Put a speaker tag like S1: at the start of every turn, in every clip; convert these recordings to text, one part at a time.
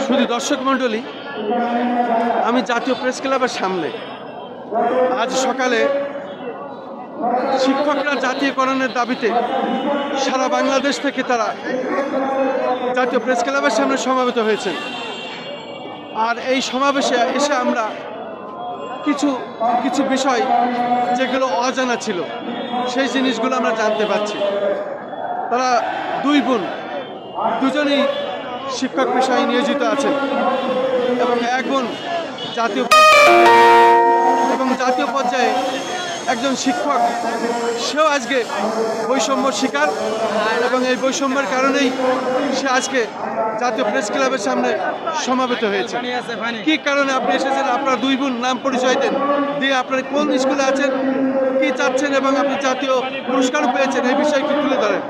S1: শুধু দর্শক মণ্ডলী, আমি জাতীয় প্রেস ক্লাবের সামনে আজ সকালে শিক্ষকরা জাতীয়করণের দাবিতে সারা বাংলাদেশ থেকে তারা জাতীয় প্রেস ক্লাবের সামনে সমাবেত হয়েছেন। আর এই সমাবেশে এসে আমরা কিছু কিছু বিষয় যেগুলো অজানা ছিল সেই জিনিসগুলো আমরা জানতে পারছি। তারা দুই বোন, দুজনেই শিক্ষক পেশায় নিয়োজিত আছেন এবং এক বোন জাতীয় পর্যায়ে একজন শিক্ষক, সেও আজকে বৈষম্যর শিকার এবং এই বৈষম্যের কারণেই সে আজকে জাতীয় প্রেস ক্লাবের সামনে সমাবেত হয়েছে। কি কারণে আপনি এসেছেন? আপনার দুই বোন নাম পরিচয় দেন, দিয়ে আপনার কোন স্কুলে আছেন, কি চাচ্ছেন এবং আপনি জাতীয় পুরস্কারও পেয়েছেন, এই বিষয়ে কি তুলে ধরেন?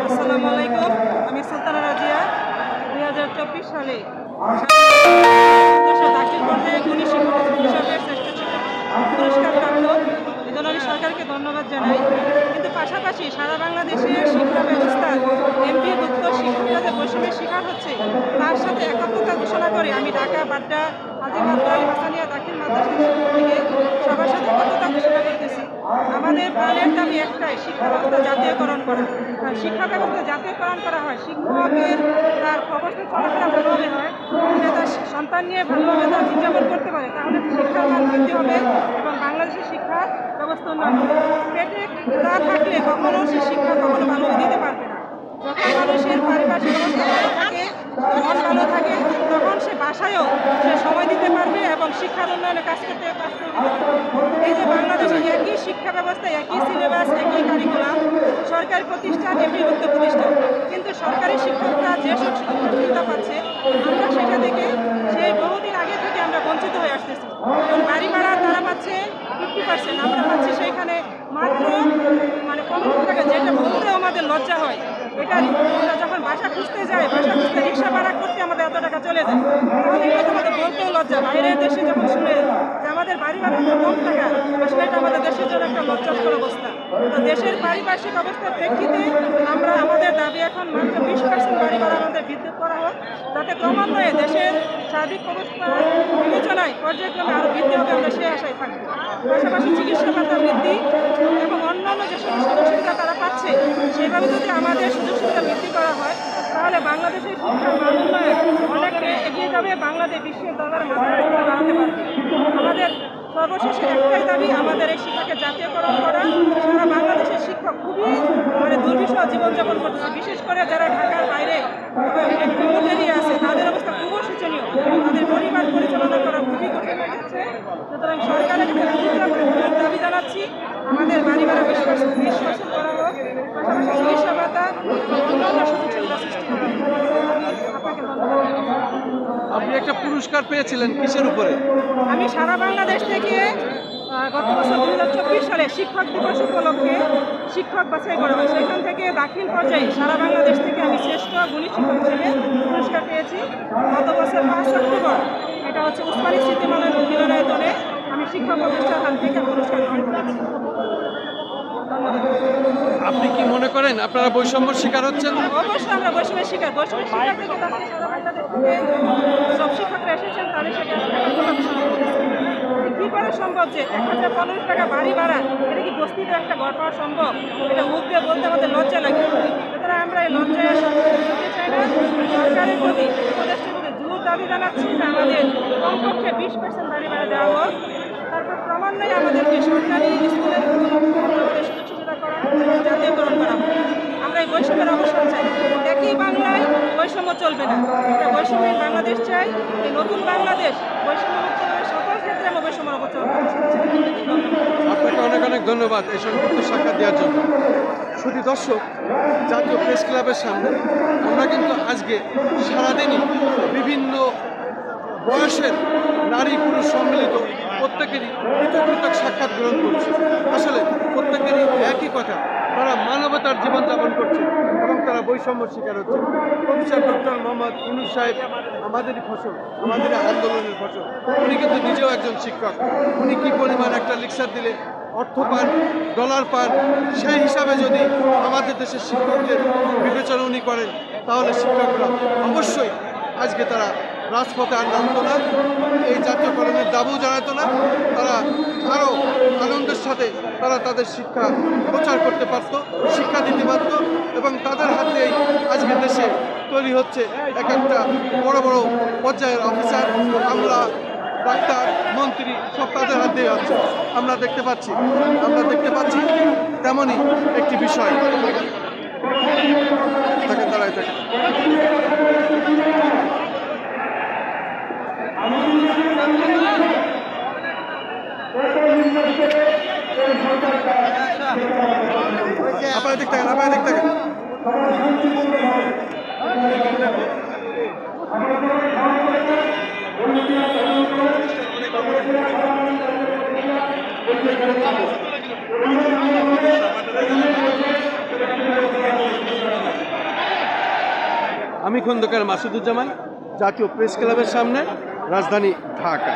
S2: আসসালামু আলাইকুম, আমি সুলতানা রাজিয়া। 2024 সালে দাখিল পর্যায়ে গুণী শিক্ষক হিসাবে শ্রেষ্ঠ শিক্ষক পুরস্কার প্রাপ্ত। এজন্য আমি সরকারকে ধন্যবাদ জানাই। কিন্তু পাশাপাশি সারা বাংলাদেশের শিক্ষা ব্যবস্থা এমপিভুক্ত শিক্ষকরা যে বৈষম্যের শিকার হচ্ছে, তার সাথে একাত্মতা ঘোষণা করে আমি ঢাকা, বাড্ডা, হাজী মাদ্রাল, হাসানিয়া দাখিল মাদ্রাসা থেকে সবার সাথে একাত্মতা ঘোষণা করতেছি। আমাদের প্রাণের দাবি একটাই, শিক্ষা ব্যবস্থা জাতীয়করণ করা। শিক্ষা ব্যবস্থা জাতীয়করণ করা হয়, শিক্ষকের তার অবস্থা চলাফেরা ভালোভাবে হয়, সে তার সন্তান নিয়ে ভালোভাবে তার জীবনযাপন করতে পারে, তাহলে শিক্ষার মান বৃদ্ধি হবে এবং বাংলাদেশের শিক্ষা ব্যবস্থা উন্নয়ন হবে। পেটে না থাকলে কখনো সে শিক্ষা কখনো ভালোভাবে দিতে পারবে না। যখন মানুষের পারিপার্শ্বিক অবস্থা ভালো থাকে, মন ভালো থাকে, তখন সে বাসায়ও সে সময় দিতে পারবে এবং শিক্ষার উন্নয়নে কাজ করতে পারবে। এই যে বাংলাদেশে একই শিক্ষা ব্যবস্থা, একই সিলেবাস, একই কারিকুলাম, সরকারি প্রতিষ্ঠান, এমপিভুক্ত প্রতিষ্ঠান, কিন্তু সরকারি শিক্ষকরা যেসব সুবিধা পাচ্ছে আমরা সেটা থেকে সেই বহুদিন আগে থেকে আমরা বঞ্চিত হয়ে আসতেছি। বাড়ি ভাড়া তারা পাচ্ছে 50%, আমরা পাচ্ছি সেইখানে মাত্র 15 টাকা, যেটা বলতেও আমাদের লজ্জা হয়। এটারই আমরা যখন বাসা খুঁজতে যাই, বাসা খুঁজতে রিক্সা ভাড়া করতে আমাদের এত টাকা চলে যায়, তাহলে এটা আমাদের বলতেও লজ্জা। বাইরের দেশে যখন শুনে যে আমাদের বাড়ি ভাড়া কম টাকা, আসলে এটা আমাদের দেশের জন্য একটা লজ্জাস্কর অবস্থা। তো দেশের পারিপার্শ্বিক অবস্থার প্রেক্ষিতে আমরা আমাদের দাবি এখন মাত্র 20% বাড়ি ভাড়া আমাদের বৃদ্ধি করা হোক, যাতে ক্রমান্বয়ে দেশের সার্বিক অবস্থা বিবেচনায় পর্যায়ক্রমে আরও বৃদ্ধি হবে, আমরা সেই আশায় থাকবো। পাশাপাশি চিকিৎসা ভাতা বৃদ্ধি এবং অন্যান্য যে সমস্ত সুযোগ সুবিধা তারা পাচ্ছে, সেভাবে যদি আমাদের সুযোগ সুবিধা বৃদ্ধি করা হয়, তাহলে বাংলাদেশের শিক্ষার মান উন্নয়ন অনেকটা এগিয়ে যাবে, বাংলাদেশ বিশ্বের দরবারে মাথা দাঁড়াতে পারবে। আমাদের সর্বশেষে একটাই দাবি, আমাদের এই শিক্ষাকে জাতীয়করণ করা। সারা বাংলাদেশের শিক্ষক খুবই দুর্বিষহ জীবনযাপন করছে, বিশেষ করে যারা ঢাকার বাইরে রিমোট এরিয়া আছে, তাদের অবস্থা খুবই শোচনীয়, তাদের পরিবার পরিচালনা করা খুবই কঠিন হয়ে যাচ্ছে। সুতরাং সরকারের কাছে দাবি জানাচ্ছি, আমাদের বাড়ি ভাড়া 20% করা হোক, পাশাপাশি চিকিৎসা ভাতা অন্যান্য সুযোগ সুবিধা সৃষ্টি করা হোক। আপনাকে ধন্যবাদ।
S1: আপনি একটা পুরস্কার পেয়েছিলেন, কিসের উপরে?
S2: আমি সারা বাংলাদেশ থেকে গত বছর 2024 সালে শিক্ষক দিবস উপলক্ষে শিক্ষক বাছাই করা হয়, সেখান থেকে দাখিল পর্যায়ে সারা বাংলাদেশ থেকে আমি শ্রেষ্ঠ গুণী শিক্ষক হিসেবে পুরস্কার পেয়েছি। গত বছর 5 অক্টোবর, এটা হচ্ছে উসমানী স্মৃতি মিলনায়তনে আমি শিক্ষা প্রতিষ্ঠান থেকে পুরস্কার গ্রহণ করেছি।
S1: আপনি কি মনে করেন আপনারা বৈষম্যের শিকার হচ্ছেন?
S2: অবশ্যই আমরা বৈষম্যের শিকার। বৈষম্যের শিকার থেকে সারা বাংলাদেশ থেকে সব শিক্ষকরা এসেছেন, তাদের সাথে কি করে সম্ভব যে 1015 টাকা বাড়ি ভাড়া, এটা কি বস্তিতে একটা ঘর পাওয়া সম্ভব? এটা মুখ দিয়ে বলতে আমাদের লজ্জা লাগে। সুতরাং আমরা এই লজ্জায় দিতে চাই না। সরকারের প্রতি, উপদেষ্টার প্রতি জোর দাবি জানাচ্ছি যে আমাদের কমপক্ষে 20% বাড়ি ভাড়া দেওয়া হোক। তারপর ক্রমান্বয়ে আমাদেরকে সরকারি স্কুলের আমাদের সুযোগ সুবিধা করা, জাতীয়করণ করা হোক। আমরা এই বৈষম্যের অবসান চাই। একই বাংলায় বৈষম্য চলবে না, এটা বৈষম্যের বাংলাদেশ চাই। এই নতুন বাংলাদেশ বৈষম্যমুক্ত হবে, সকল ক্ষেত্রে আমরা বৈষম্যের অবসান চাই।
S1: আপনাকে অনেক অনেক ধন্যবাদ এই সংক্ষিপ্ত সাক্ষাৎ দেওয়ার জন্য। শুধু দর্শক, জাতীয় প্রেস ক্লাবের সামনে আমরা কিন্তু আজকে সারাদিনই বিভিন্ন বয়সের নারী পুরুষ সম্মিলিত প্রত্যেকেরই পৃথক পৃথক সাক্ষাৎ গ্রহণ করছে। আসলে প্রত্যেকেরই একই কথা, তারা মানবতার জীবনযাপন করছে এবং তারা বৈষম্যের শিকার হচ্ছে। প্রফেসর ডক্টর মোহাম্মদ ইউনূস সাহেব আমাদেরই ফসল, আমাদের আন্দোলনের ফসল। উনি কিন্তু নিজেও একজন শিক্ষক। উনি কি পরিমাণ একটা লেকচার দিলে অর্থ পান, ডলার পান, সেই হিসাবে যদি আমাদের দেশের শিক্ষকদের বিবেচনা উনি করেন, তাহলে শিক্ষকরা অবশ্যই আজকে তারা রাজপথে আর নামতো না, এই জাতীয়করণের দাবিও জানাতো না, তারা আরও আনন্দের সাথে তারা তাদের শিক্ষা প্রচার করতে পারত, শিক্ষা দিতে পারত, এবং তাদের হাত দিয়েই আজকে দেশে তৈরি হচ্ছে এক একটা বড় বড় পর্যায়ের অফিসার, আমলা, ডাক্তার, মন্ত্রী, সব তাদের হাত দিয়ে হচ্ছে। আমরা দেখতে পাচ্ছি তেমনই একটি বিষয়। তাকে দাঁড়ায় থাকে। আপনারা দেখতে থাকেন। আমি খন্দকার মাসুদুজ্জামান, জাতীয় প্রেস ক্লাবের সামনে, রাজধানী ঢাকা।